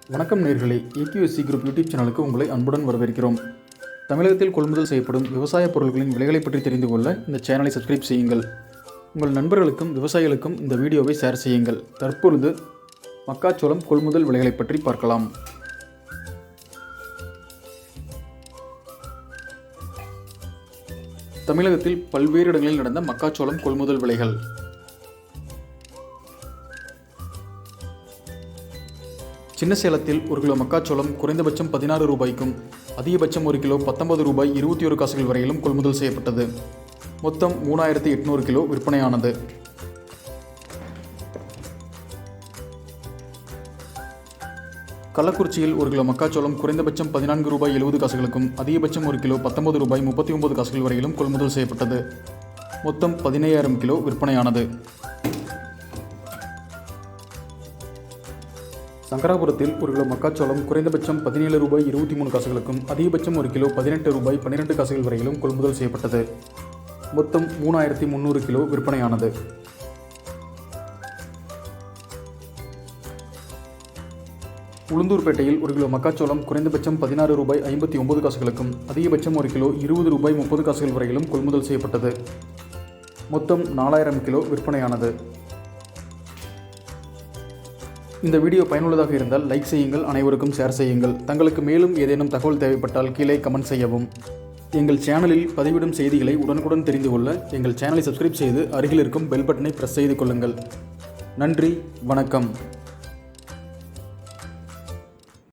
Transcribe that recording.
வணக்கம் நேயர்களே, AQSC group YouTube சேனலுக்கு உங்களை அன்புடன் வரவேற்கிறோம். தமிழகத்தில் கொள்முதல் செய்யப்படும் விவசாய பொருட்களின் விலைகளை பற்றி தெரிந்து கொள்ள இந்த சேனலை சப்ஸ்கிரைப் செய்யுங்கள். உங்கள் நண்பர்களுக்கும் விவசாயிகளுக்கும் இந்த வீடியோவை ஷேர் செய்யுங்கள். தற்பொழுது மக்காச்சோளம் கொள்முதல் விலைகளை பற்றி பார்க்கலாம். தமிழகத்தில் பல்வேறு இடங்களில் நடந்த மக்காச்சோளம் கொள்முதல் விலைகள். சின்ன சேலத்தில் 1 கிலோ மக்காச்சோளம் குறைந்தபட்சம் 16 ரூபாய்க்கும் அதிகபட்சம் 1 கிலோ 19 ரூபாய் 21 காசுகள் வரையிலும் கொள்முதல் செய்யப்பட்டது. மொத்தம் 3800 கிலோ விற்பனையானது. கள்ளக்குறிச்சியில் 1 கிலோ மக்காச்சோளம் குறைந்தபட்சம் 14 ரூபாய் 70 காசுகளுக்கும் அதிகபட்சம் 1 கிலோ 19 ரூபாய் 39 காசுகள் வரையிலும் கொள்முதல் செய்யப்பட்டது. மொத்தம் 15000 கிலோ விற்பனையானது. சங்கராபுரத்தில் 1 கிலோ மக்காச்சோளம் குறைந்தபட்சம் 17 ரூபாய் 23 காசுகளுக்கும் அதிகபட்சம் 1 கிலோ 18 ரூபாய் 12 காசுகள் வரையிலும் கொள்முதல் செய்யப்பட்டது. மொத்தம் 3300 கிலோ விற்பனையானது. உளுந்தூர்பேட்டையில் 1 கிலோ மக்காச்சோளம் குறைந்தபட்சம் 16 ரூபாய் 59 காசுகளுக்கும் அதிகபட்சம் 1 கிலோ 20 ரூபாய் 30 காசுகள் வரையிலும் கொள்முதல் செய்யப்பட்டது. மொத்தம் 4000 கிலோ விற்பனையானது. இந்த வீடியோ பயனுள்ளதாக இருந்தால் லைக் செய்யுங்கள், அனைவருக்கும் ஷேர் செய்யுங்கள். தங்களுக்கு மேலும் ஏதேனும் தகவல் தேவைப்பட்டால் கீழே கமெண்ட் செய்யவும். எங்கள் சேனலில் பதிவிடும் செய்திகளை உடனுக்குடன் தெரிந்து கொள்ள எங்கள் சேனலை சப்ஸ்கிரைப் செய்து அருகில் இருக்கும் பெல் பட்டனை பிரஸ் செய்து கொள்ளுங்கள். நன்றி, வணக்கம்.